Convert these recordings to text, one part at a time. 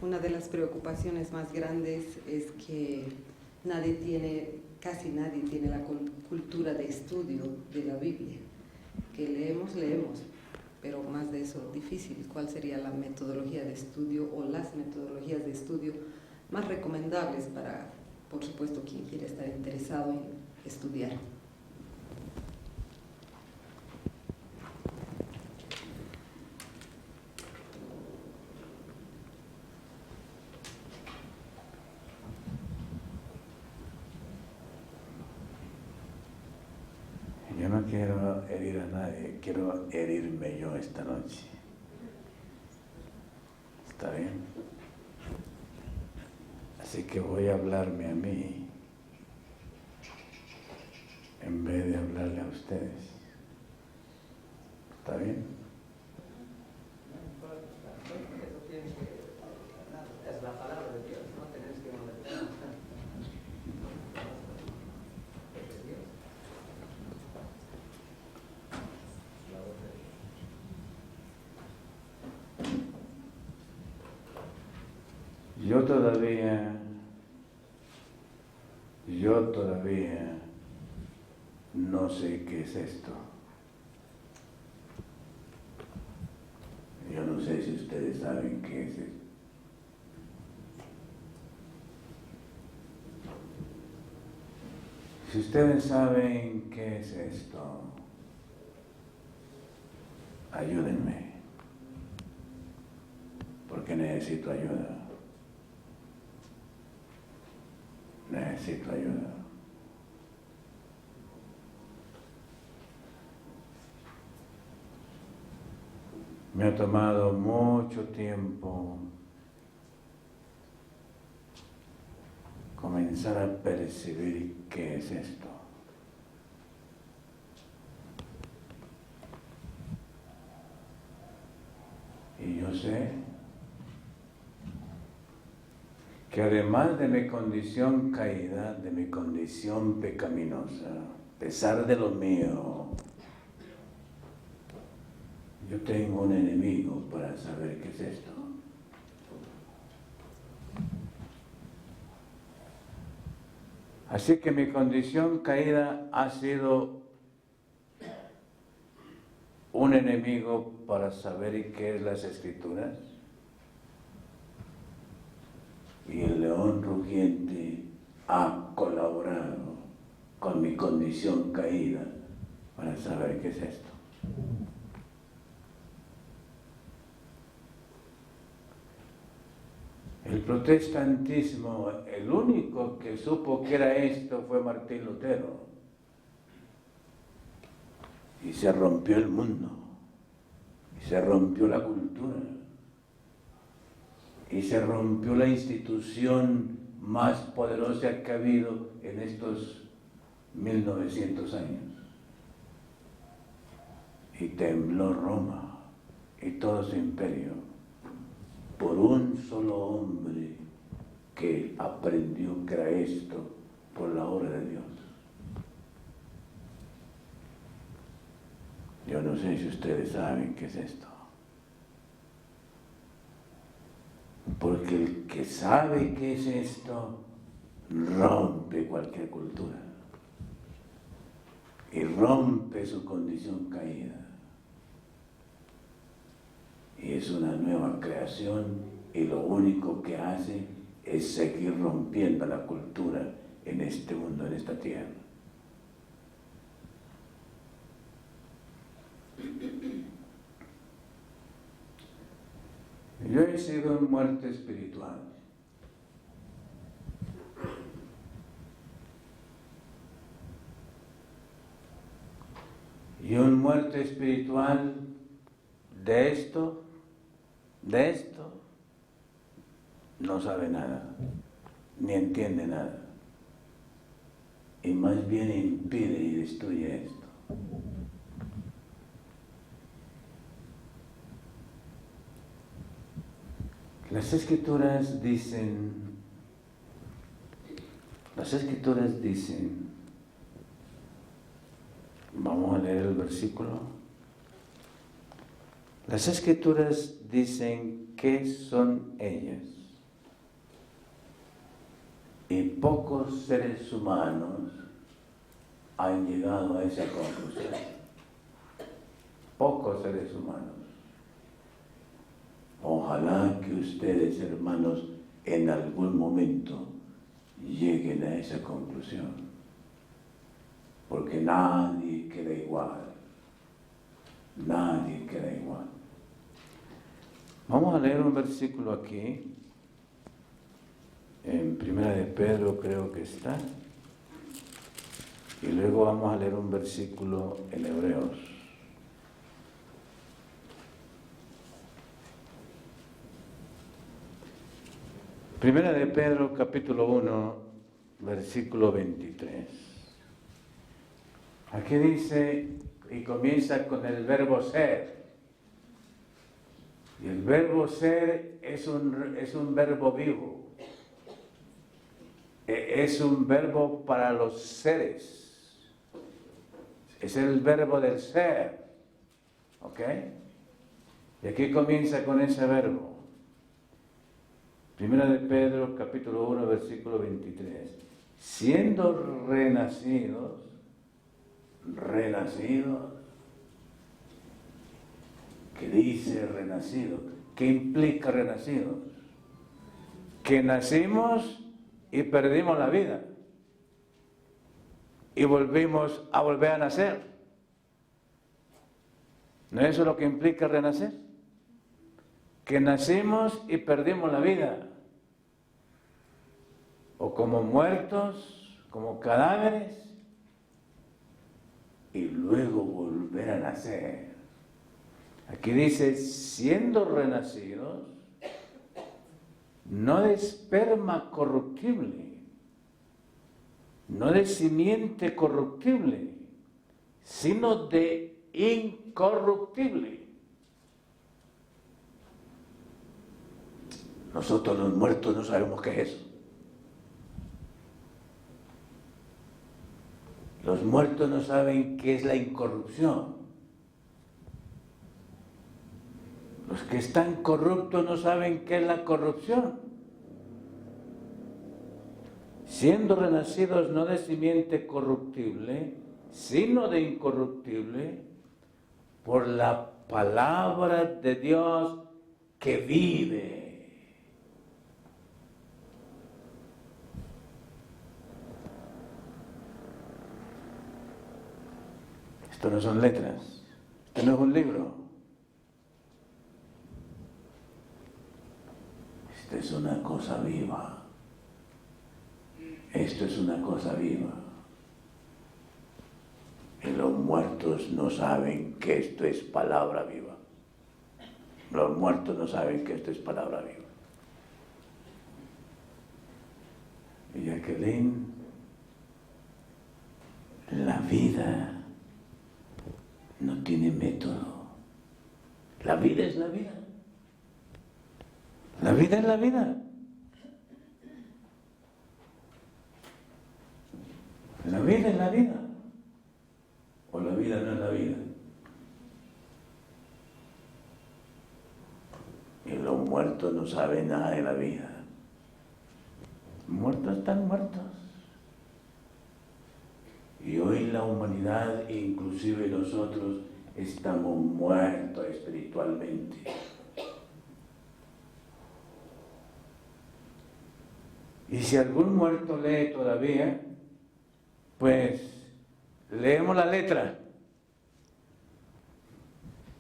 Una de las preocupaciones más grandes es que casi nadie tiene la cultura de estudio de la Biblia. Que leemos, pero más de eso difícil. ¿Cuál sería la metodología de estudio o las metodologías de estudio más recomendables para, por supuesto, quien quiera estar interesado en estudiar? Yo no quiero herir a nadie, quiero herirme yo esta noche. ¿Está bien? Así que voy a hablarme a mí en vez de hablarle a ustedes. ¿Está bien? Es la palabra de Dios, no tenés que molestar. Yo todavía no sé qué es esto. Yo no sé si ustedes saben qué es esto. Si ustedes saben qué es esto, ayúdenme, porque necesito ayuda. Necesito ayuda. Me ha tomado mucho tiempo comenzar a percibir qué es esto. Y yo sé que además de mi condición caída, de mi condición pecaminosa, a pesar de lo mío, yo tengo un enemigo para saber qué es esto. Así que mi condición caída ha sido un enemigo para saber qué es las Escrituras. Y el león rugiente ha colaborado con mi condición caída para saber qué es esto. El protestantismo, el único que supo que era esto fue Martín Lutero. Y se rompió el mundo, y se rompió la cultura, y se rompió la institución más poderosa que ha habido en estos 1900 años. Y tembló Roma y todo su imperio por un solo hombre que aprendió que era esto por la obra de Dios. Yo no sé si ustedes saben qué es esto. Porque el que sabe qué es esto rompe cualquier cultura y rompe su condición caída. Y es una nueva creación y lo único que hace es seguir rompiendo la cultura en este mundo, en esta tierra. Yo he sido en muerte espiritual. Y un muerte espiritual de esto, no sabe nada, ni entiende nada. Y más bien impide y destruye esto. Las Escrituras dicen, vamos a leer el versículo. Las Escrituras dicen qué son ellas. Y pocos seres humanos han llegado a esa conclusión. Pocos seres humanos. Ojalá que ustedes, hermanos, en algún momento lleguen a esa conclusión. Porque nadie queda igual. Nadie queda igual. Vamos a leer un versículo aquí. En Primera de Pedro creo que está. Y luego vamos a leer un versículo en Hebreos. Primera de Pedro, capítulo 1, versículo 23. Aquí dice, y comienza con el verbo ser. Y el verbo ser es un verbo vivo. Es un verbo para los seres. Es el verbo del ser. ¿Ok? Y aquí comienza con ese verbo. Primera de Pedro, capítulo 1, versículo 23. Siendo renacidos, ¿qué dice renacido? ¿Qué implica renacidos? Que nacimos y perdimos la vida. Y volvimos a volver a nacer. ¿No es eso lo que implica renacer? Que nacimos y perdimos la vida. O como muertos, como cadáveres, y luego volver a nacer. Aquí dice, siendo renacidos, no de esperma corruptible, no de simiente corruptible, sino de incorruptible. Nosotros los muertos no sabemos qué es eso. Los muertos no saben qué es la incorrupción. Los que están corruptos no saben qué es la corrupción. Siendo renacidos no de simiente corruptible, sino de incorruptible, por la palabra de Dios que vive. Esto no son letras, esto no es un libro. Esto es una cosa viva. Esto es una cosa viva. Y los muertos no saben que esto es palabra viva. Los muertos no saben que esto es palabra viva. Y Jacqueline, la vida no tiene método. La vida es la vida. La vida es la vida. La vida es la vida. O la vida no es la vida. Y los muertos no saben nada de la vida. Muertos están muertos. Y hoy la humanidad, inclusive nosotros, estamos muertos espiritualmente. Y si algún muerto lee todavía, pues leemos la letra.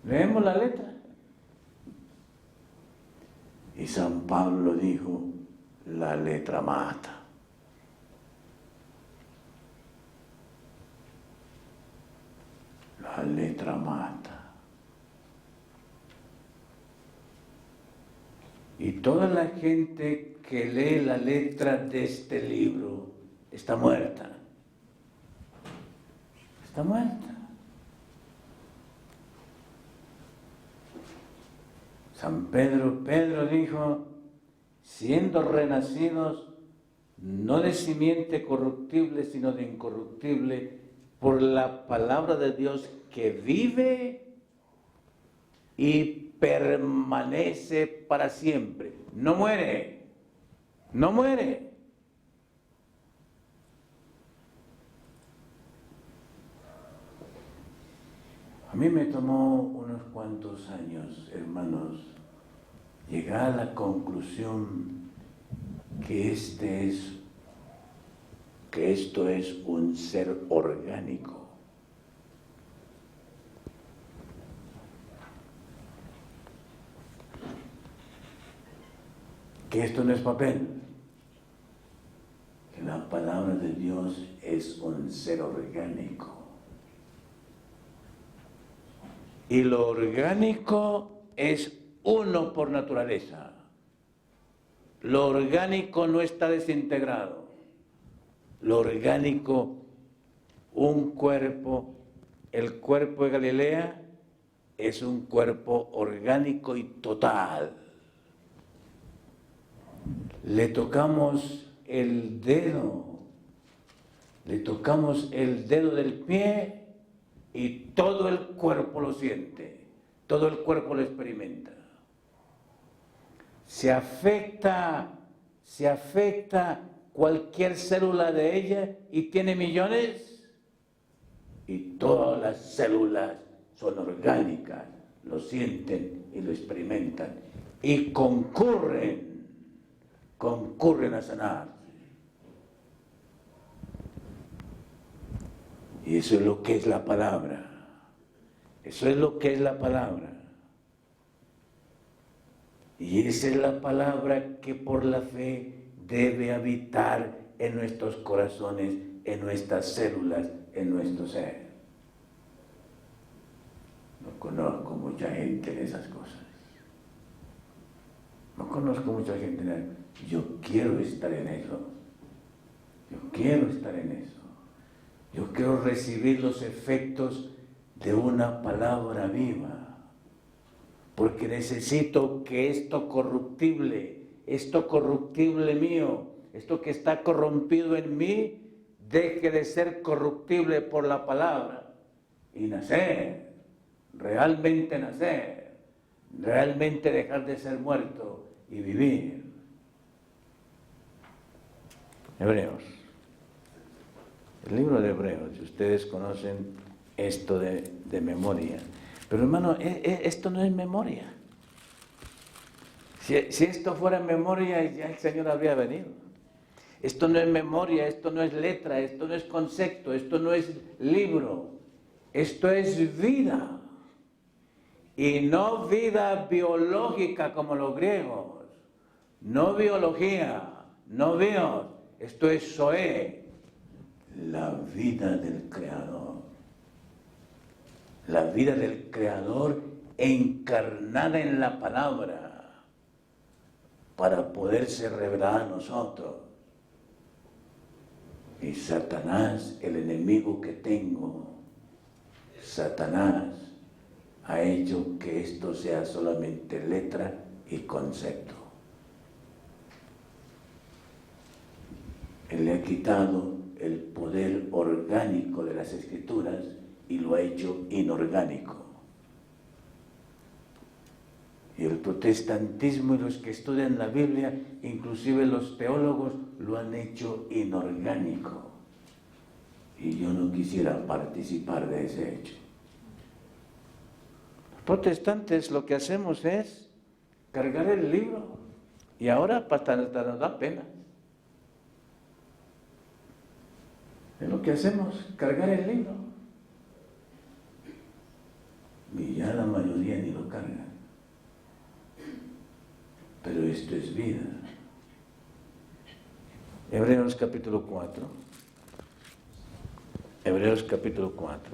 Leemos la letra. Y San Pablo dijo, la letra mata. La letra mata. Y toda la gente que lee la letra de este libro está muerta. Está muerta. San Pedro dijo, siendo renacidos, no de simiente corruptible, sino de incorruptible, por la palabra de Dios que vive y permanece para siempre. No muere, no muere. A mí me tomó unos cuantos años, hermanos, llegar a la conclusión que esto es un ser orgánico. Que esto no es papel, que la palabra de Dios es un ser orgánico. Y lo orgánico es uno por naturaleza. Lo orgánico no está desintegrado. Lo orgánico, un cuerpo, el cuerpo de Galilea es un cuerpo orgánico y total. Le tocamos el dedo del pie y todo el cuerpo lo siente, todo el cuerpo lo experimenta. Se afecta cualquier célula de ella y tiene millones, y todas las células son orgánicas, lo sienten y lo experimentan y concurren a sanar. Y eso es lo que es la palabra. Eso es lo que es la palabra. Y esa es la palabra que por la fe debe habitar en nuestros corazones, en nuestras células, en nuestro ser. No conozco mucha gente en esas cosas. No conozco mucha gente en eso. Yo quiero estar en eso. Yo quiero estar en eso. Yo quiero recibir los efectos de una palabra viva. Porque necesito que esto corruptible mío, esto que está corrompido en mí, deje de ser corruptible por la palabra y nacer, realmente dejar de ser muerto y vivir. Hebreos. El libro de Hebreos, si ustedes conocen esto de memoria. Pero hermano, esto no es memoria. Si esto fuera memoria, ya el Señor habría venido. Esto no es memoria, esto no es letra, esto no es concepto, esto no es libro. Esto es vida. Y no vida biológica como los griegos. No biología, no bios. Esto es zoé. La vida del Creador. La vida del Creador encarnada en la palabra para poderse revelar a nosotros. Y Satanás, el enemigo que tengo, Satanás ha hecho que esto sea solamente letra y concepto. Él le ha quitado el poder orgánico de las Escrituras y lo ha hecho inorgánico. Y el protestantismo y los que estudian la Biblia, inclusive los teólogos, lo han hecho inorgánico. Y yo no quisiera participar de ese hecho. Los protestantes lo que hacemos es cargar el libro. Y ahora hasta nos da pena. Es lo que hacemos, cargar el libro. Y ya la mayoría ni lo cargan. Pero esto es vida. Hebreos capítulo 4. Hebreos capítulo 4.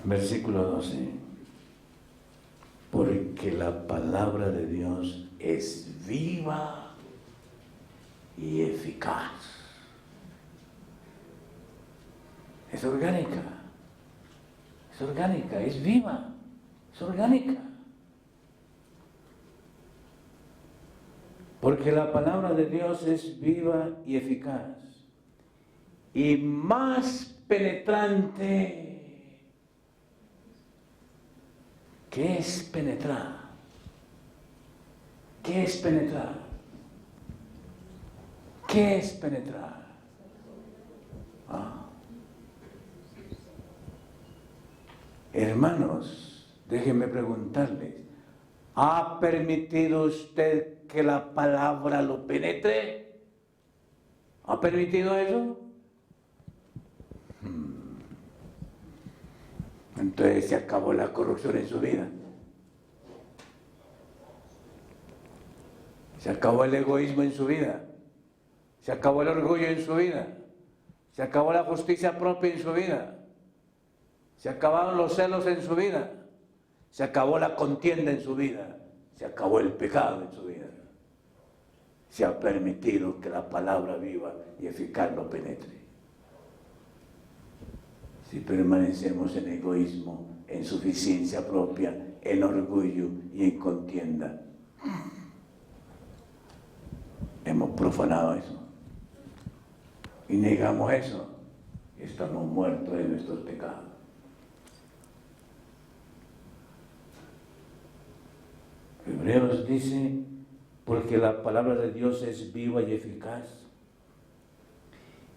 Versículo 12. Porque la palabra de Dios es viva y eficaz. Es orgánica, es viva, es orgánica. Porque la palabra de Dios es viva y eficaz y más penetrante. ¿Qué es penetrar? ¿Qué es penetrar? ¿Qué es penetrar? Hermanos, déjenme preguntarles, ¿ha permitido usted que la palabra lo penetre? ¿Ha permitido eso? Entonces se acabó la corrupción en su vida. Se acabó el egoísmo en su vida. Se acabó el orgullo en su vida. Se acabó la justicia propia en su vida. Se acabaron los celos en su vida. Se acabó la contienda en su vida. Se acabó el pecado en su vida. Se ha permitido que la palabra viva y eficaz lo penetre. Si permanecemos en egoísmo, en suficiencia propia, en orgullo y en contienda, hemos profanado eso. Y negamos eso. Estamos muertos de nuestros pecados. Hebreos dice, porque la palabra de Dios es viva y eficaz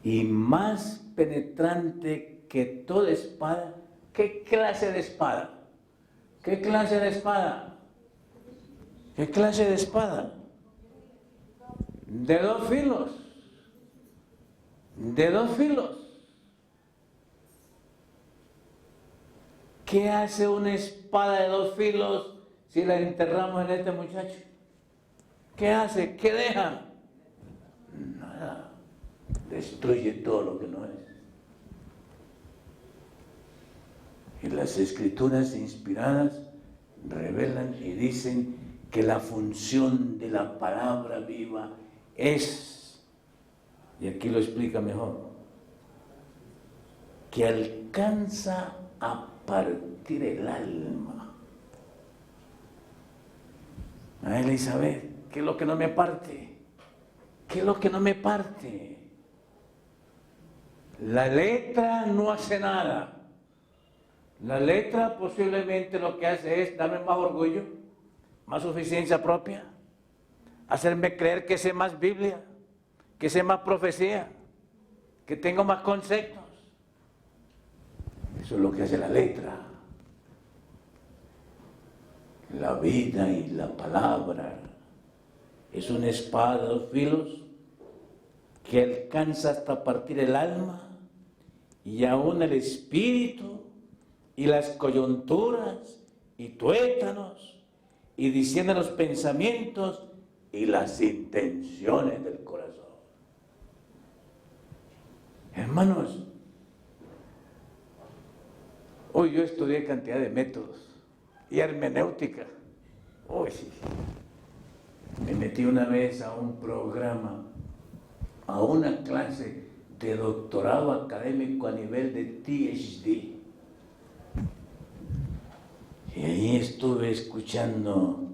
y más penetrante que toda espada. ¿Qué clase de espada? ¿Qué clase de espada? ¿Qué clase de espada? De dos filos. De dos filos. ¿Qué hace una espada de dos filos si la enterramos en este muchacho? ¿Qué hace? ¿Qué deja? Nada. Destruye todo lo que no es. Y las escrituras inspiradas revelan y dicen que la función de la palabra viva es, y aquí lo explica mejor, que alcanza a partir el alma. A Elizabeth, ¿qué es lo que no me parte? ¿Qué es lo que no me parte? La letra no hace nada. La letra posiblemente lo que hace es darme más orgullo, más suficiencia propia, hacerme creer que sé más Biblia, que sé más profecía, que tengo más conceptos. Eso es lo que hace la letra. La vida y la palabra es una espada de dos filos que alcanza hasta partir el alma y aún el espíritu y las coyunturas y tuétanos y diciendo los pensamientos y las intenciones del corazón. Hermanos, hoy yo estudié cantidad de métodos y hermenéutica. Hoy sí. Me metí una vez a un programa, a una clase de doctorado académico a nivel de PhD. Y ahí estuve escuchando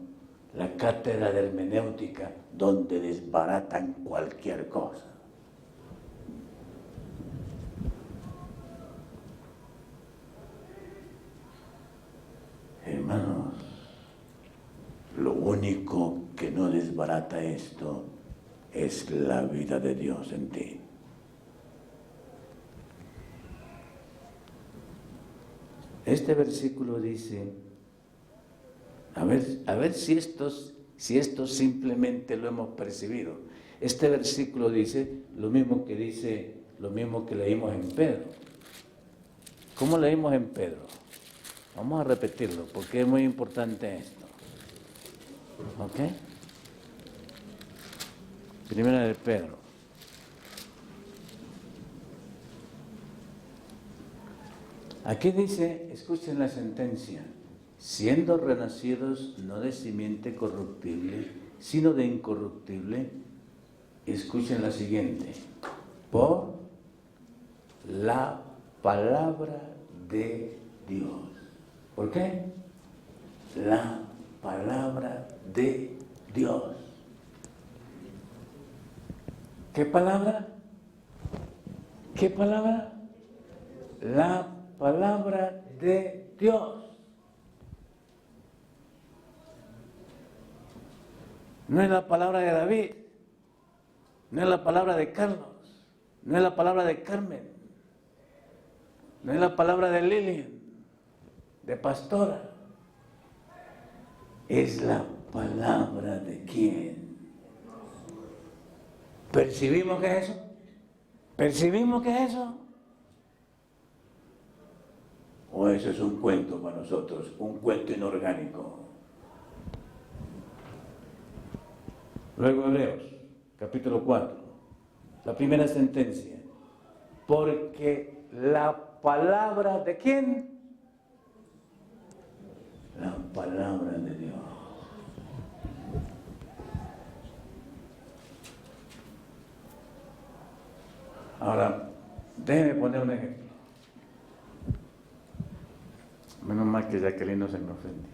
la cátedra de hermenéutica donde desbaratan cualquier cosa. Hermanos, lo único que no desbarata esto es la vida de Dios en ti. Este versículo dice, a ver si esto simplemente lo hemos percibido. Este versículo dice lo mismo que leímos en Pedro. ¿Cómo leímos en Pedro? Vamos a repetirlo porque es muy importante esto. ¿Ok? Primera de Pedro. Aquí dice, escuchen la sentencia, siendo renacidos no de simiente corruptible, sino de incorruptible, escuchen la siguiente, por la palabra de Dios. ¿Por qué? La palabra de Dios. ¿Qué palabra? ¿Qué palabra? La palabra de Dios. No es la palabra de David, no es la palabra de Carlos, no es la palabra de Carmen, no es la palabra de Lilian, de pastora. Es la palabra de quién. ¿Percibimos qué es eso? ¿Percibimos qué es eso? ¿O eso es un cuento para nosotros? Un cuento inorgánico. Luego Hebreos, capítulo 4, la primera sentencia. Porque la palabra de quién? La palabra de Dios. Ahora, déjeme poner un ejemplo. Menos mal que Jacqueline no se me ofendió.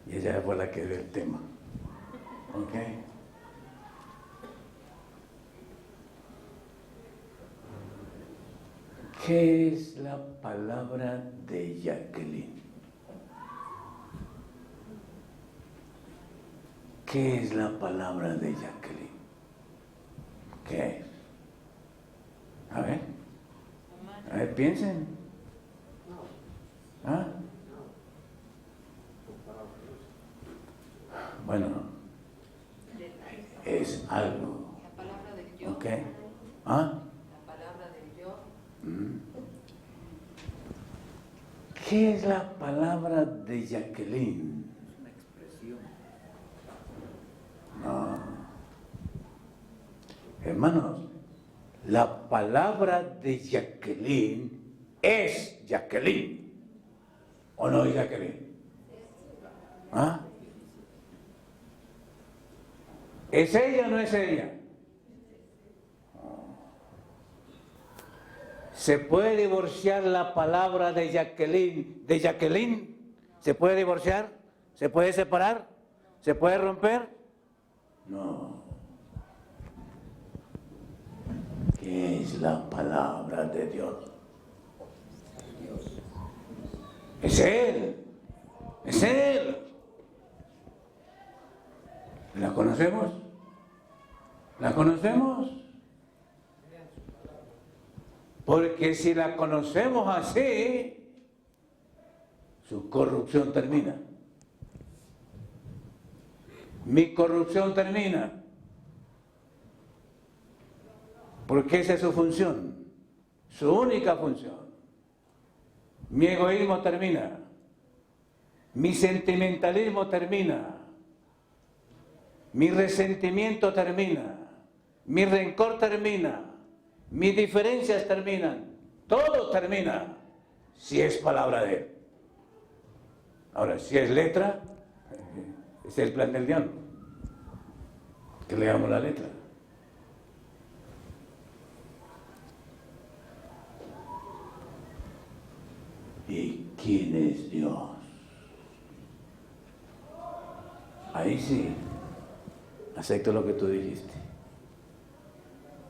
Y ella fue la que dio el tema. ¿Ok? ¿Qué es la palabra de Jacqueline? ¿Qué es la palabra de Jacqueline? ¿Qué es? A ver, piensen. ¿Ah? Bueno, es algo. La palabra del yo. ¿Ok? ¿Ah? La palabra del yo. ¿Qué es la palabra de Jacqueline? Es una expresión. No. Hermanos, la palabra de Jacqueline es Jacqueline. ¿O no es Jacqueline? ¿Ah? ¿Es ella o no es ella? ¿Se puede divorciar la palabra de Jacqueline de Jacqueline? ¿Se puede divorciar? ¿Se puede separar? ¿Se puede romper? No. ¿Qué es la palabra de Dios? Es Él. Es Él. ¿La conocemos? ¿La conocemos? Porque si la conocemos así, su corrupción termina. Mi corrupción termina. Porque esa es su función, su única función. Mi egoísmo termina. Mi sentimentalismo termina. Mi resentimiento termina. Mi rencor termina. Mis diferencias terminan. Todo termina si es palabra de Él. Ahora, si es letra, es el plan del diablo. Que leamos la letra. ¿Y quién es Dios? Ahí sí, acepto lo que tú dijiste.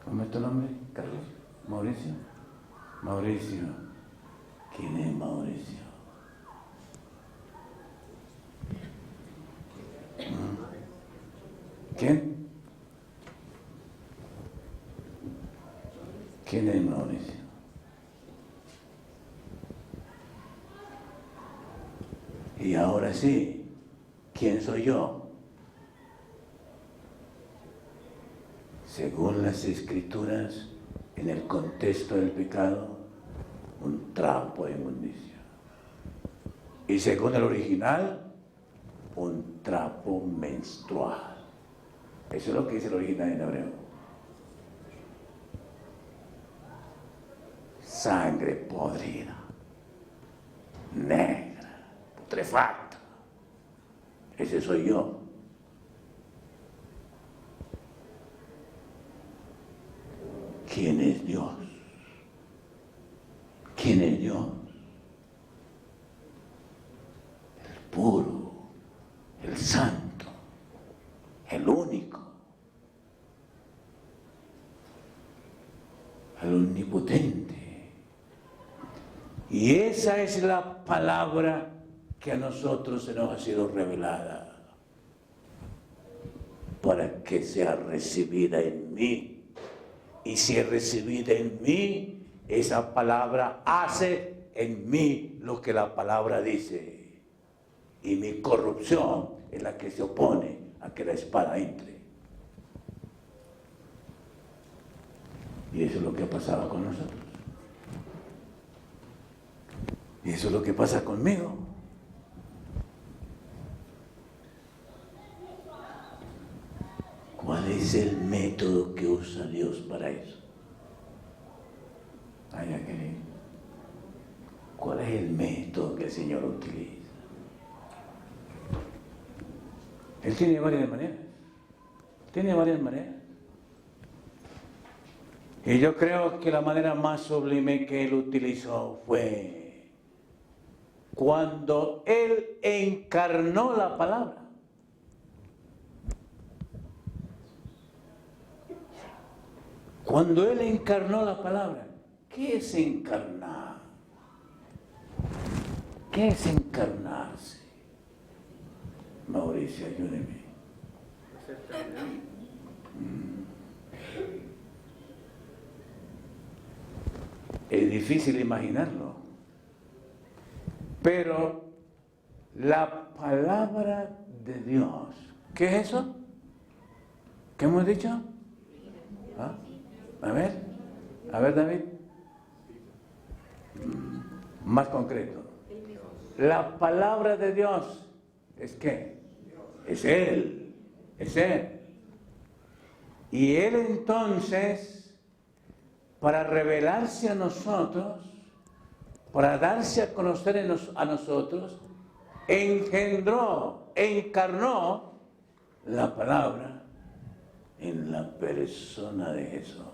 ¿Cómo es tu nombre, Carlos? ¿Mauricio? Mauricio. ¿Quién es Mauricio? ¿Quién? ¿Quién es Mauricio? Y ahora sí, ¿quién soy yo? Según las Escrituras, en el contexto del pecado, un trapo de inmundicia. Y según el original, un trapo menstrual. Eso es lo que dice el original en hebreo. Sangre podrida, negra, putrefacta. Ese soy yo. ¿Quién es Dios? ¿Quién es Dios? El puro, el santo, el único, el omnipotente. Y esa es la palabra que a nosotros se nos ha sido revelada para que sea recibida en mí. Y si es recibida en mí, esa palabra hace en mí lo que la palabra dice. Y mi corrupción es la que se opone a que la espada entre. Y eso es lo que ha pasado con nosotros. Y eso es lo que pasa conmigo. ¿Cuál es el método que usa Dios para eso? Ay, aquel. ¿Cuál es el método que el Señor utiliza? Él tiene varias maneras. Tiene varias maneras. Y yo creo que la manera más sublime que Él utilizó fue cuando Él encarnó la palabra. Cuando Él encarnó la palabra. ¿Qué es encarnar? ¿Qué es encarnarse? Mauricio, ayúdeme. Es difícil imaginarlo. Pero la palabra de Dios, ¿qué es eso? ¿Qué hemos dicho? ¿Ah? A ver David. Más concreto. La palabra de Dios es ¿qué? Es Él. Es Él. Y Él entonces, para revelarse a nosotros, para darse a conocer a nosotros, engendró, encarnó la palabra en la persona de Jesús.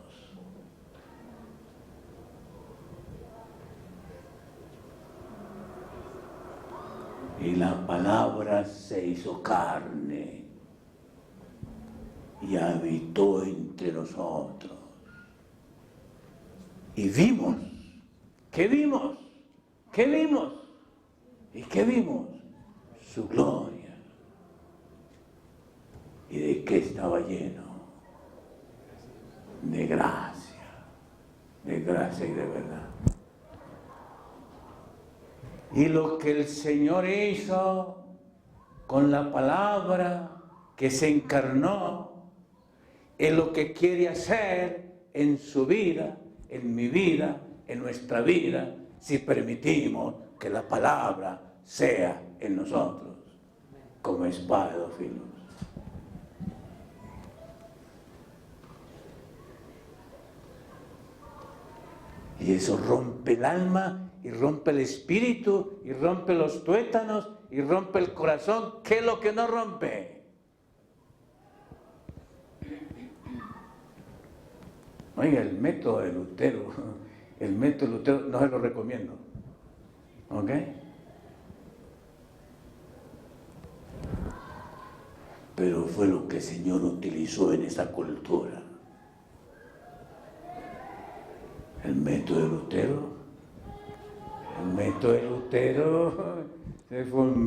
Y la palabra se hizo carne y habitó entre nosotros. Y vimos, ¿qué vimos? ¿Qué vimos? ¿Y qué vimos? Su gloria. ¿Y de qué estaba lleno? De gracia y de verdad. Y lo que el Señor hizo con la palabra que se encarnó es lo que quiere hacer en su vida, en mi vida, en nuestra vida, si permitimos que la palabra sea en nosotros como espada de dos filos. Y eso rompe el alma y rompe el espíritu y rompe los tuétanos y rompe el corazón. ¿Qué es lo que no rompe? Oiga, el método de Lutero no se lo recomiendo. ¿Ok? Pero fue lo que el Señor utilizó en esa cultura. El método de Lutero fue un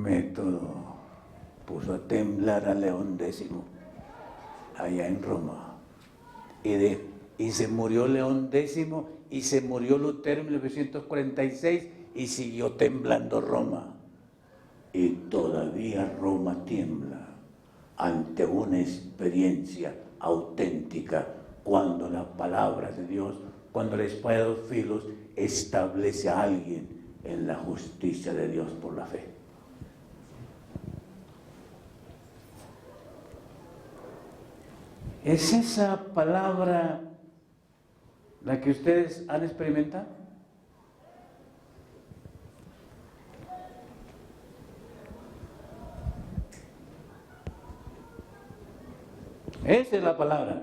método, puso a temblar a León X allá en Roma. Y se murió León X y se murió Lutero en 1946 y siguió temblando Roma. Y todavía Roma tiembla ante una experiencia auténtica cuando la palabra de Dios, cuando la espada de dos filos establece a alguien en la justicia de Dios por la fe. ¿Es esa palabra la que ustedes han experimentado? Esa es la palabra.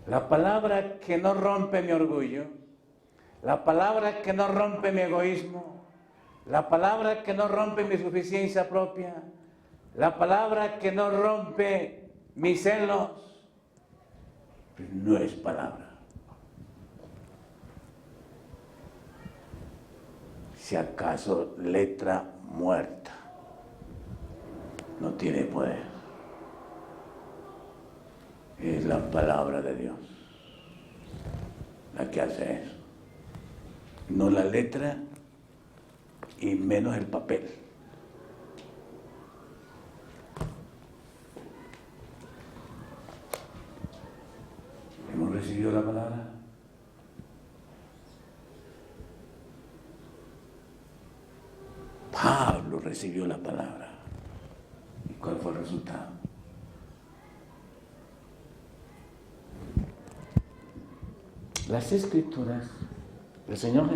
La palabra que no rompe mi orgullo, la palabra que no rompe mi egoísmo, la palabra que no rompe mi suficiencia propia, la palabra que no rompe mis celos, no es palabra. Si acaso letra muerta, no tiene poder. Es la palabra de Dios la que hace eso. no la letra y menos el papel. ¿Hemos recibido la palabra? Pablo recibió la palabra. ¿Y cuál fue el resultado? Las Escrituras, el Señor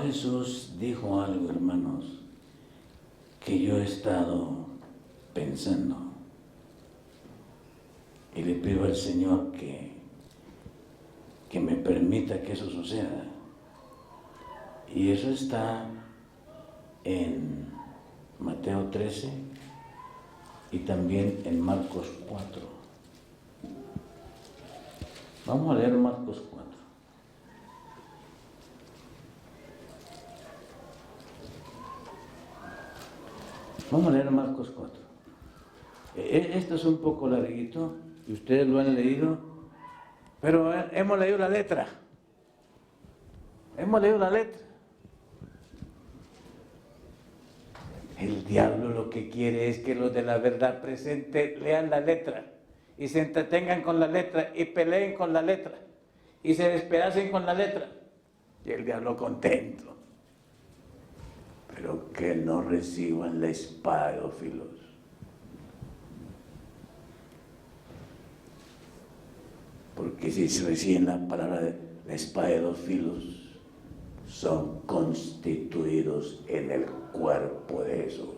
Jesús dijo algo, hermanos, que yo he estado pensando, y le pido al Señor que me permita que eso suceda. Y eso está en Mateo 13 y también en Marcos 4. Vamos a leer Marcos 4. Vamos a leer Marcos 4. Esto es un poco larguito y ustedes lo han leído, pero hemos leído la letra. Hemos leído la letra. El diablo lo que quiere es que los de la verdad presente lean la letra y se entretengan con la letra y peleen con la letra y se despedacen con la letra. Y el diablo contento. Pero que no reciban la espada de dos filos. Porque si se reciben la palabra de la espada de dos filos, son constituidos en el cuerpo de Jesús.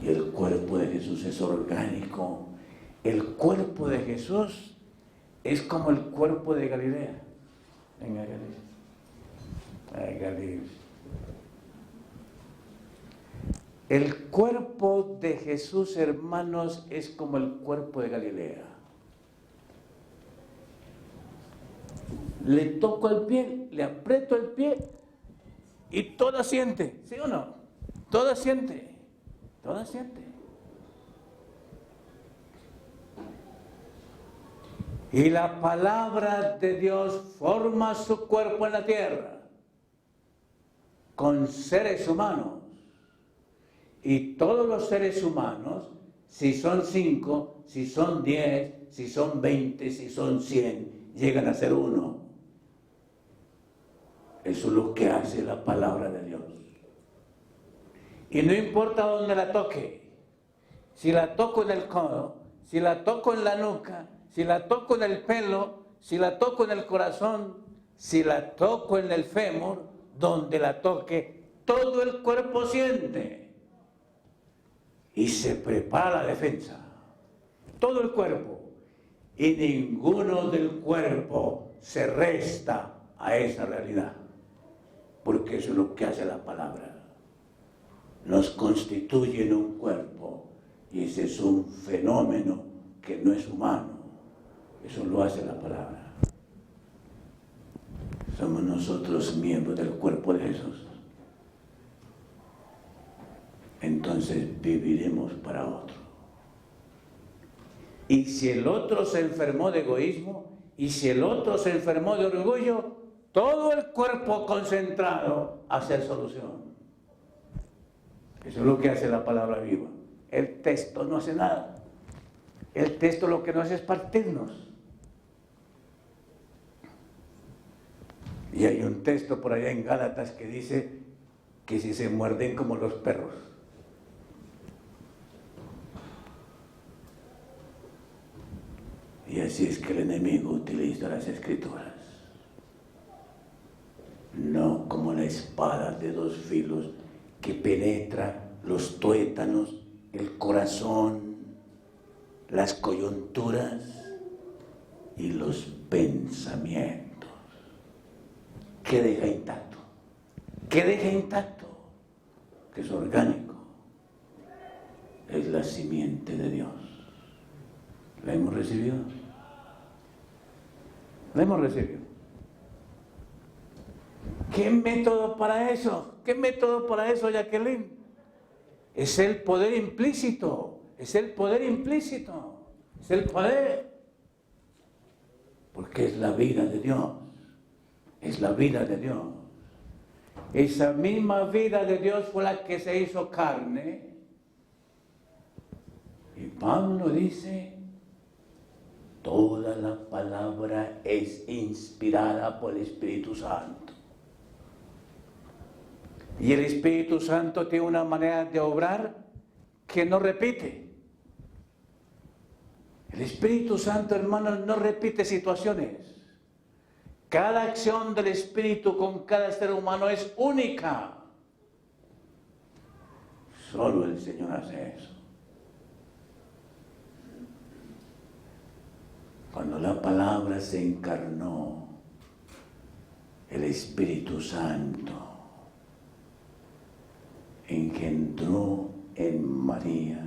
Y el cuerpo de Jesús es orgánico. El cuerpo de Jesús es como el cuerpo de Galilea. Venga, Galilea. Ay, Galilea. El cuerpo de Jesús, hermanos, es como el cuerpo de Galilea. Le toco el pie, le aprieto el pie y toda siente, ¿sí o no? Toda siente, toda siente. Y la palabra de Dios forma su cuerpo en la tierra con seres humanos. Y todos los seres humanos, si son 5, si son 10, si son 20, si son 100, llegan a ser uno. Eso es lo que hace la palabra de Dios. Y no importa dónde la toque, si la toco en el codo, si la toco en la nuca, si la toco en el pelo, si la toco en el corazón, si la toco en el fémur, donde la toque, todo el cuerpo siente. Y se prepara la defensa. Todo el cuerpo. Y ninguno del cuerpo se resta a esa realidad. Porque eso es lo que hace la palabra. Nos constituye en un cuerpo. Y ese es un fenómeno que no es humano. Eso lo hace la palabra. Somos nosotros miembros del cuerpo de Jesús. Entonces viviremos para otro. Y si el otro se enfermó de egoísmo, y si el otro se enfermó de orgullo, todo el cuerpo concentrado a hacer solución. Eso es lo que hace la palabra viva. El texto no hace nada. El texto lo que no hace es partirnos. Y hay un texto por allá en Gálatas que dice que si se muerden como los perros. Y así es que el enemigo utiliza las Escrituras. No como la espada de dos filos que penetra los tuétanos, el corazón, las coyunturas y los pensamientos. ¿Qué deja intacto? ¿Qué deja intacto? Que es orgánico. Es la simiente de Dios. ¿La hemos recibido? ¿La hemos recibido? ¿Qué método para eso? ¿Qué método para eso, Jacqueline? Es el poder implícito, es el poder implícito, es el poder. Porque es la vida de Dios, es la vida de Dios. Esa misma vida de Dios fue la que se hizo carne. Y Pablo dice, toda la palabra es inspirada por el Espíritu Santo. Y el Espíritu Santo tiene una manera de obrar que no repite. El Espíritu Santo, hermanos, no repite situaciones. Cada acción del Espíritu con cada ser humano es única. Solo el Señor hace eso. Cuando la palabra se encarnó, el Espíritu Santo engendró en María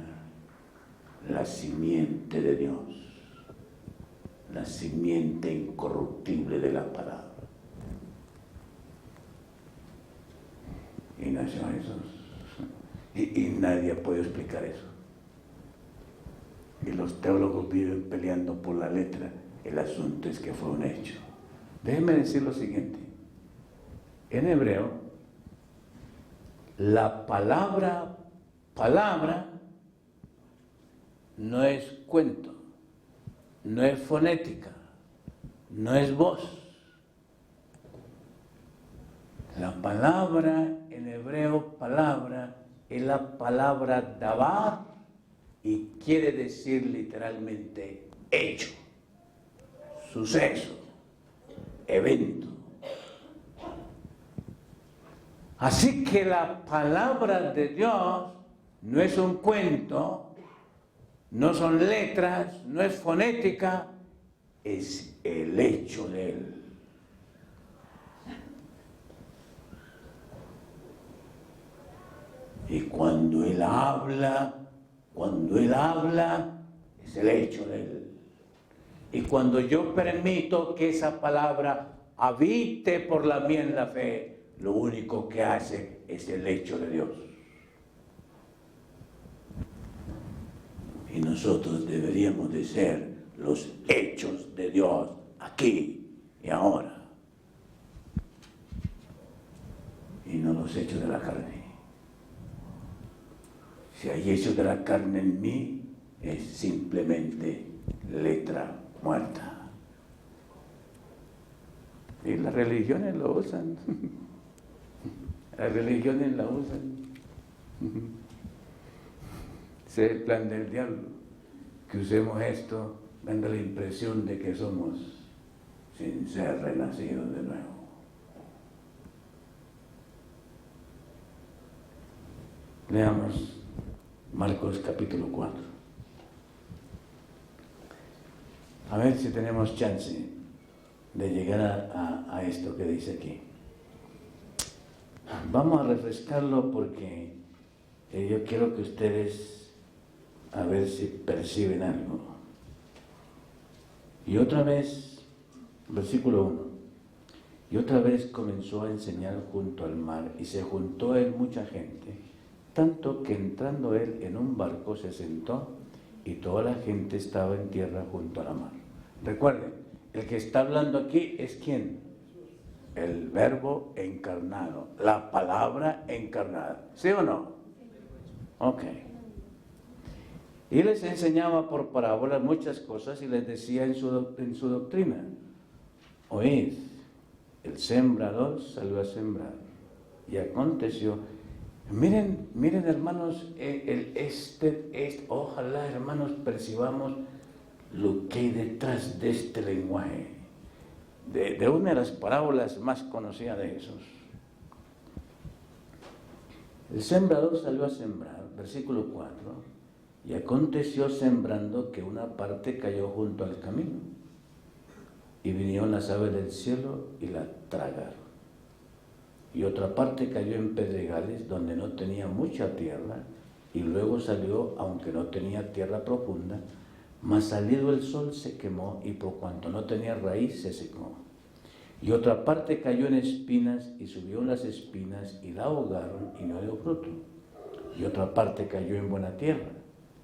la simiente de Dios, la simiente incorruptible de la palabra. Y nació Jesús. Y nadie puede explicar eso. Y los teólogos viven peleando por la letra. El asunto es que fue un hecho. Déjenme decir lo siguiente. En hebreo, la palabra no es cuento, no es fonética, no es voz. La palabra en hebreo, palabra, es la palabra davar y quiere decir literalmente hecho, suceso, evento. Así que la palabra de Dios no es un cuento, no son letras, no es fonética, es el hecho de Él. Y cuando Él habla, es el hecho de Él. Y cuando yo permito que esa palabra habite por la mía en la fe, lo único que hace es el hecho de Dios. Y nosotros deberíamos de ser los hechos de Dios aquí y ahora. Y no los hechos de la carne. Si hay hechos de la carne en mí, es simplemente letra muerta. Y las religiones lo usan. Las religiones la usan. Ese es el plan del diablo, que usemos esto dando la impresión de que somos sin ser renacidos de nuevo. Leamos Marcos capítulo 4. A ver si tenemos chance de llegar a esto que dice aquí. Vamos a refrescarlo porque yo quiero que ustedes a ver si perciben algo. Y otra vez, versículo 1. Y otra vez comenzó a enseñar junto al mar y se juntó a él mucha gente, tanto que entrando él en un barco se sentó y toda la gente estaba en tierra junto a la mar. Recuerden, el que está hablando aquí es ¿quién? El verbo encarnado, la palabra encarnada. ¿Sí o no? Ok. Y les enseñaba por parábolas muchas cosas y les decía en su doctrina: oíd, el sembrador salió a sembrar. Y aconteció, miren hermanos, ojalá hermanos percibamos lo que hay detrás de este lenguaje, de una de las parábolas más conocidas de Jesús. El sembrador salió a sembrar, versículo 4, y aconteció sembrando que una parte cayó junto al camino, y vinieron las aves del cielo y la tragaron. Y otra parte cayó en pedregales donde no tenía mucha tierra, y luego salió, aunque no tenía tierra profunda, mas salido el sol se quemó, y por cuanto no tenía raíz se secó. Y otra parte cayó en espinas, y subió las espinas, y la ahogaron, y no dio fruto. y otra parte cayó en buena tierra,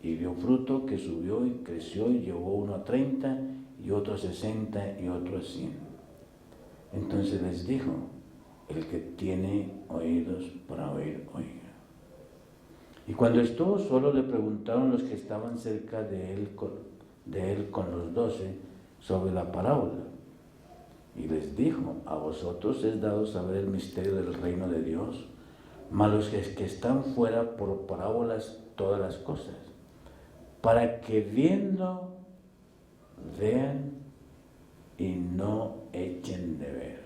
y dio fruto que subió y creció y llevó uno a 30, y otro a 60, y otro a 100. Entonces les dijo, el que tiene oídos para oír, oiga. Y cuando estuvo solo, le preguntaron los que estaban cerca de él con los 12 sobre la parábola. Y les dijo, a vosotros es dado saber el misterio del reino de Dios, mas los que están fuera por parábolas todas las cosas, para que viendo vean y no echen de ver,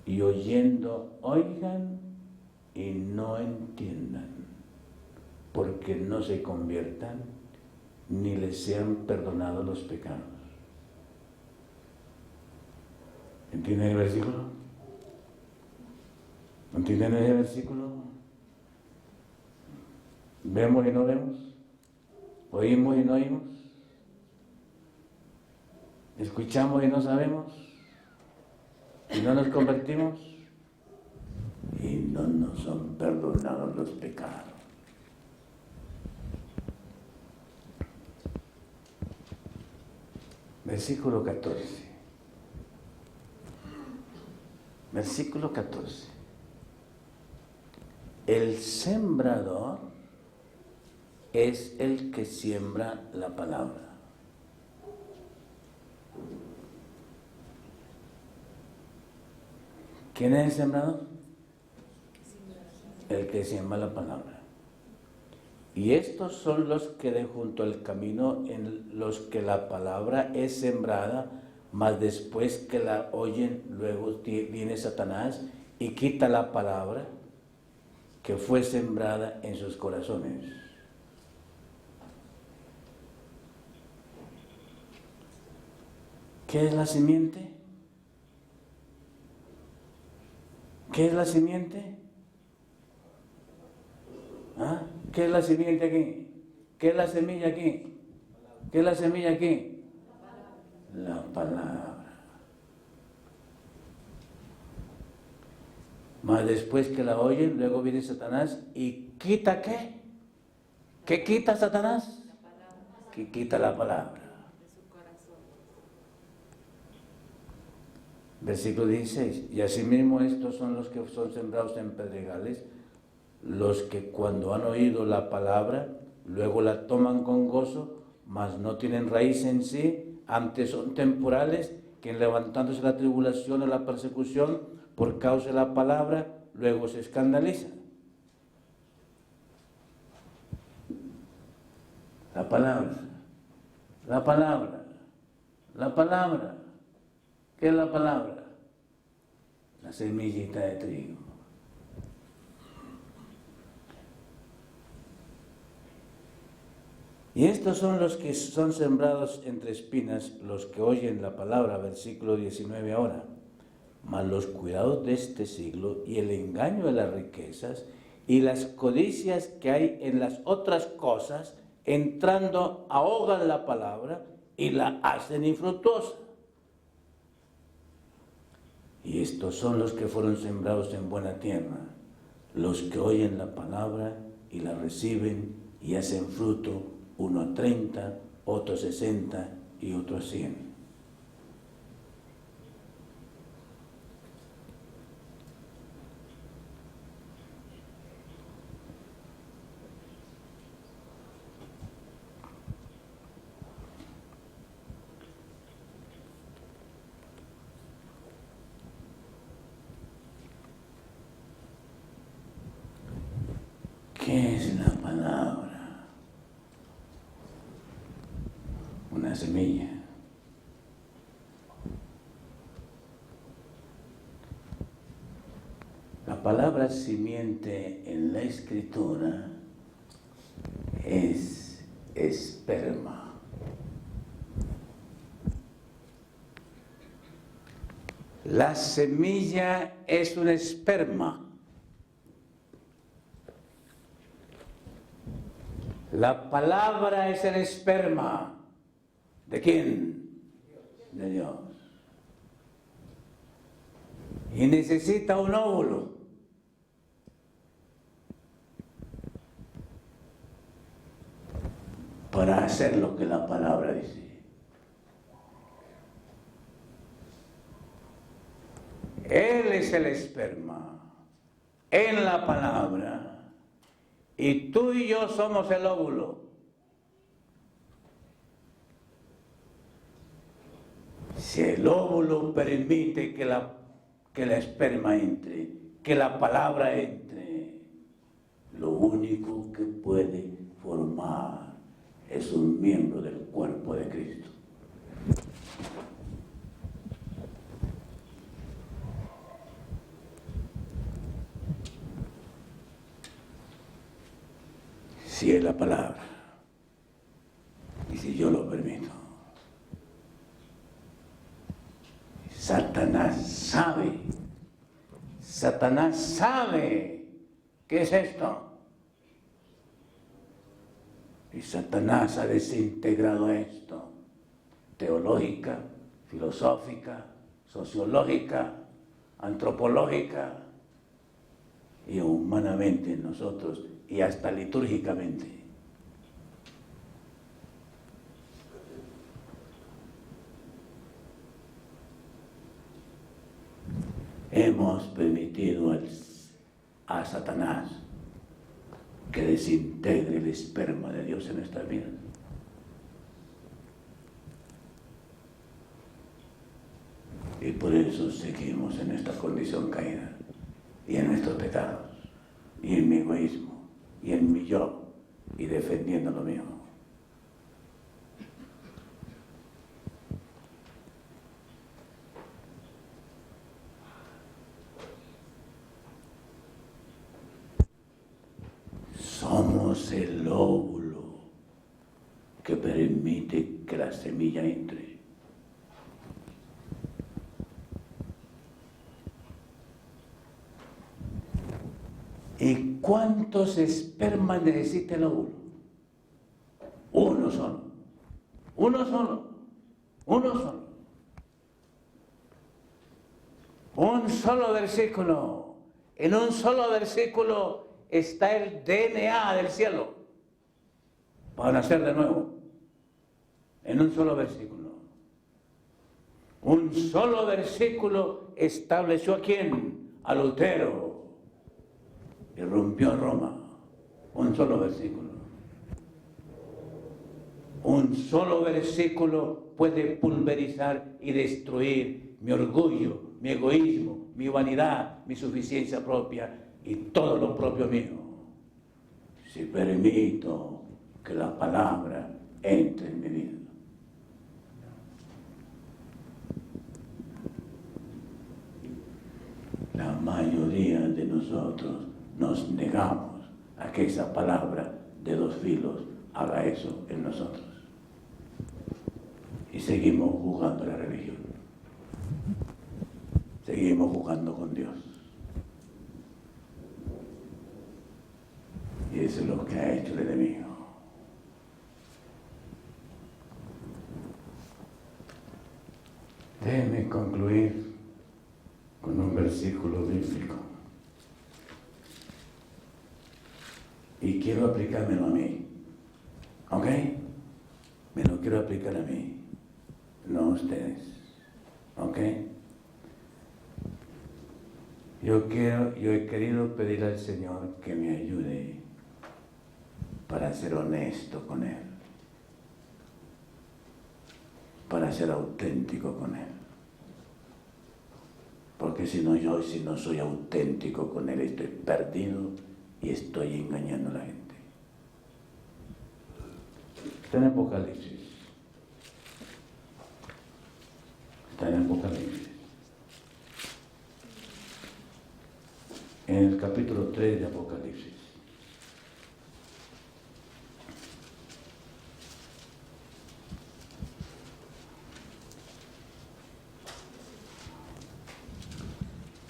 y oyendo oigan y no entiendan, porque no se conviertan ni les sean perdonados los pecados. ¿Entienden el versículo? ¿Entienden ese versículo? ¿Vemos y no vemos? ¿Oímos y no oímos? ¿Escuchamos y no sabemos? ¿Y no nos convertimos? Y no nos son perdonados los pecados. Versículo 14. Versículo 14. El sembrador es el que siembra la palabra. ¿Quién es el sembrador? El que siembra la palabra. Y estos son los que de junto al camino en los que la palabra es sembrada, mas después que la oyen, luego viene Satanás y quita la palabra que fue sembrada en sus corazones. ¿Qué es la simiente? ¿Qué es la simiente? ¿Ah? ¿Qué es la simiente aquí? ¿Qué es la semilla aquí? ¿Qué es la semilla aquí? La palabra. Mas después que la oyen, luego viene Satanás y ¿quita qué? ¿Qué quita Satanás? Que quita la palabra. Versículo 16. Y asimismo estos son los que son sembrados en pedregales, los que cuando han oído la palabra, luego la toman con gozo, mas no tienen raíz en sí, antes son temporales, que levantándose la tribulación o la persecución por causa de la palabra, luego se escandalizan. La palabra, la palabra, la palabra. ¿Qué es la palabra? La semillita de trigo. Y estos son los que son sembrados entre espinas, los que oyen la palabra, versículo 19 ahora. Mas los cuidados de este siglo y el engaño de las riquezas y las codicias que hay en las otras cosas, entrando, ahogan la palabra y la hacen infructuosa. Y estos son los que fueron sembrados en buena tierra, los que oyen la palabra y la reciben y hacen fruto, uno a 30, otro a 60 y otro a 100. ¿Qué es la palabra? Una semilla. La palabra simiente en la Escritura es esperma. La semilla es un esperma. La palabra es el esperma. ¿De quién? De Dios. Y necesita un óvulo. para hacer lo que la palabra dice. Él es el esperma en la palabra y tú y yo somos el óvulo. Si el óvulo permite que la esperma entre, que la palabra entre, lo único que puede formar es un miembro del cuerpo de Cristo. Si es la palabra y si yo lo permito. Satanás sabe qué es esto. Y Satanás ha desintegrado esto, teológica, filosófica, sociológica, antropológica y humanamente en nosotros y hasta litúrgicamente. Hemos permitido a Satanás que desintegre el esperma de Dios en nuestras vidas. Y por eso seguimos en esta condición caída, y en nuestros pecados, y en mi egoísmo, y en mi yo, y defendiendo lo mío. Somos el óvulo que permite que la semilla entre. ¿Y cuántos espermas necesita el óvulo? Uno solo. Uno solo. Uno solo. Un solo versículo. En un solo versículo está el DNA del cielo para nacer de nuevo. En un solo versículo. Un solo versículo estableció a quién? A Lutero. Y rompió Roma. Un solo versículo. Un solo versículo puede pulverizar y destruir mi orgullo, mi egoísmo, mi vanidad, mi suficiencia propia y todo lo propio mío. Si permito que la palabra entre en mi vida. La mayoría de nosotros nos negamos a que esa palabra de dos filos haga eso en nosotros. Y seguimos jugando la religión. Seguimos jugando con Dios. Y eso es lo que ha hecho el enemigo. Déjeme concluir con un versículo bíblico. Y quiero aplicármelo a mí. ¿Ok? Me lo quiero aplicar a mí, no a ustedes. ¿Ok? Yo he querido pedir al Señor que me ayude para ser honesto con Él, para ser auténtico con Él. Porque si no soy auténtico con Él, estoy perdido y estoy engañando a la gente. Está en Apocalipsis. Está en Apocalipsis. En el capítulo 3 de Apocalipsis.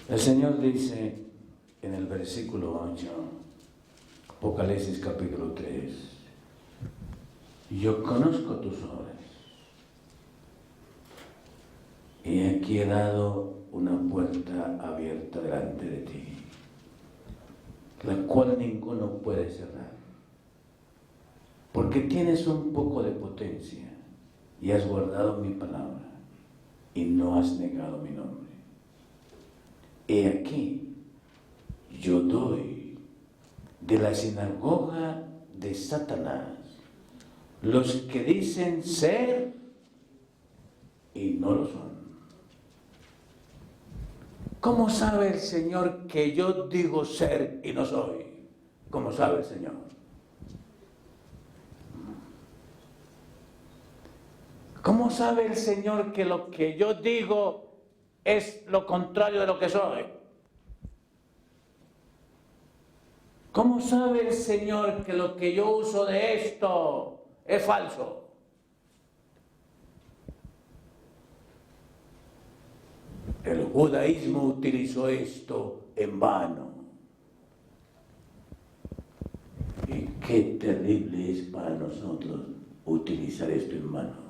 El Señor dice en el versículo 8, Apocalipsis capítulo 3, yo conozco tus obras y aquí he dado una puerta abierta delante de ti, la cual ninguno puede cerrar, porque tienes un poco de potencia y has guardado mi palabra y no has negado mi nombre. He aquí, yo doy de la sinagoga de Satanás los que dicen ser y no lo son. ¿Cómo sabe el Señor que yo digo ser y no soy? ¿Cómo sabe el Señor? ¿Cómo sabe el Señor que lo que yo digo es lo contrario de lo que soy? ¿Cómo sabe el Señor que lo que yo uso de esto es falso? El judaísmo utilizó esto en vano. Y qué terrible es para nosotros utilizar esto en vano.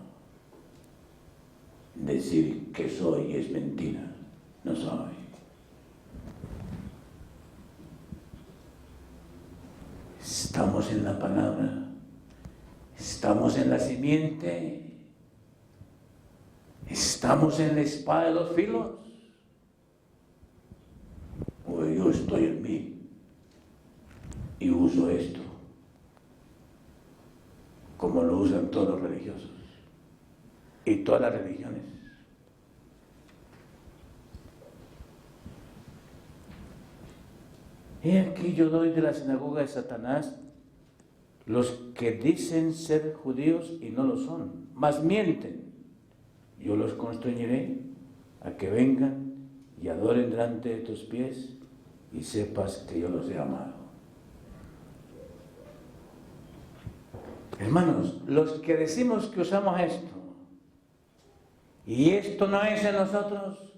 Decir que soy es mentira, no soy. Estamos en la palabra, estamos en la simiente, estamos en la espada de los filos. O yo estoy en mí y uso esto como lo usan todos los religiosos y todas las religiones. He aquí yo doy de la sinagoga de Satanás los que dicen ser judíos y no lo son, mas mienten. Yo los constreñiré a que vengan y adoren delante de tus pies y sepas que yo los he amado. Hermanos, los que decimos que usamos esto y esto no es en nosotros,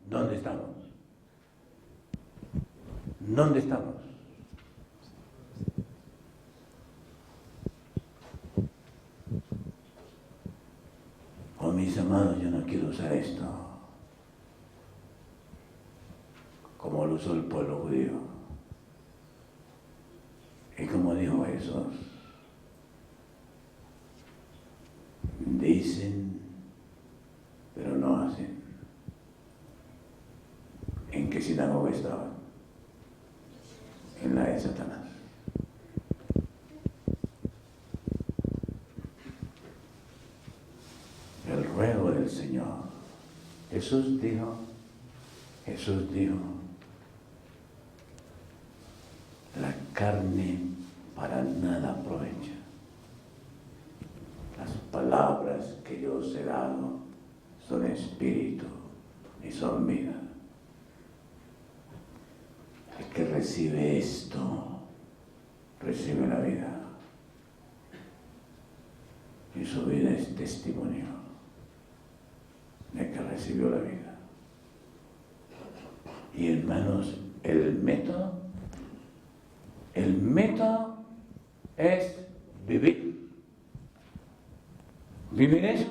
¿dónde estamos? ¿Dónde estamos? Oh, mis amados, yo no quiero usar esto como lo usó el pueblo judío. Y como dijo Jesús, dicen, pero no hacen. ¿En qué sinagoga estaban? En la de Satanás. El ruego del Señor. Jesús dijo, la carne para nada aprovecha. Las palabras que yo os he dado son espíritu y son vida. El que recibe esto, recibe la vida. Y su vida es testimonio de que recibió la vida. Y hermanos, el método es vivir. ¿Vivir eso?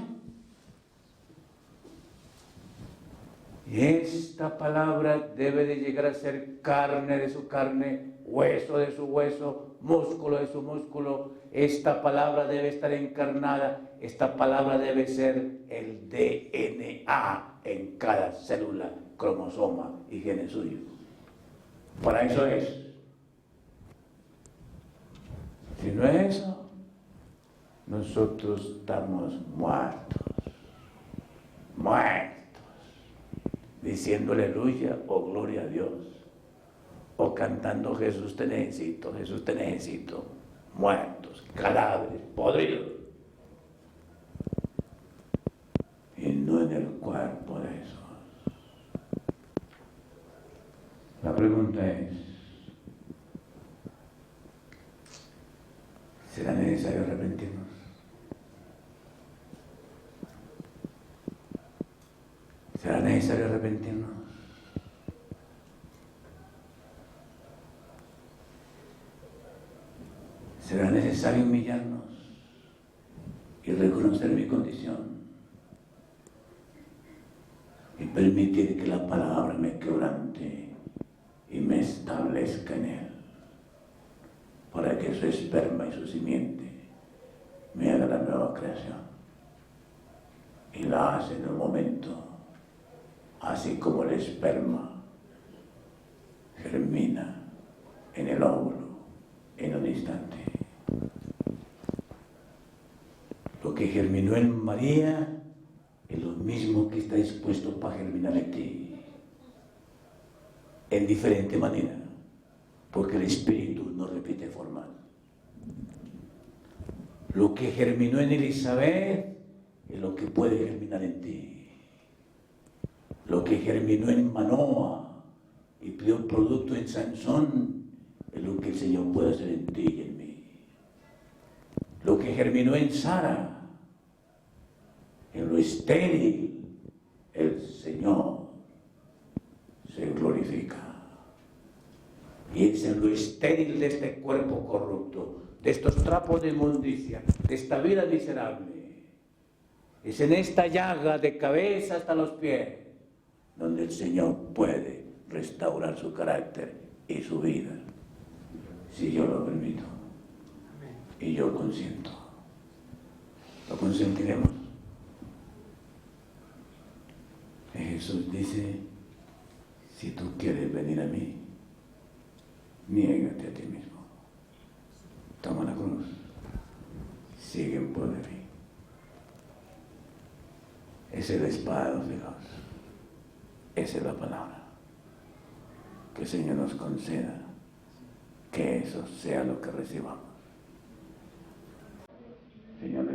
Y esta palabra debe de llegar a ser carne de su carne, hueso de su hueso, músculo de su músculo. Esta palabra debe estar encarnada. Esta palabra debe ser el DNA en cada célula, cromosoma y genes suyo. Para eso es. Si no es eso, nosotros estamos muertos, diciendo aleluya o gloria a Dios, o cantando Jesús te necesito, muertos, cadáveres, podridos, y no en el cuerpo de Jesús. La pregunta es, ¿será necesario arrepentirnos? ¿Será necesario arrepentirnos? ¿Será necesario humillarnos y reconocer mi condición y permitir que la palabra me quebrante y me establezca en él, para que su esperma y su simiente creación. Y la hace en un momento, así como el esperma germina en el óvulo en un instante. Lo que germinó en María es lo mismo que está dispuesto para germinar en ti, en diferente manera, porque el Espíritu no repite formas. Lo que germinó en Elizabeth es lo que puede germinar en ti. Lo que germinó en Manoa y dio producto en Sansón es lo que el Señor puede hacer en ti y en mí. Lo que germinó en Sara, en lo estéril, el Señor se glorifica. Y es en lo estéril de este cuerpo corrupto, de estos trapos de inmundicia, de esta vida miserable, es en esta llaga de cabeza hasta los pies, donde el Señor puede restaurar su carácter y su vida, si yo lo permito. Y yo consiento. Lo consentiremos. Y Jesús dice, si tú quieres venir a mí, niégate a ti mismo. Toma la cruz. Sigue en pos de mí. Esa es la espada de los hijos. Esa es la palabra. Que el Señor nos conceda que eso sea lo que recibamos. Señor,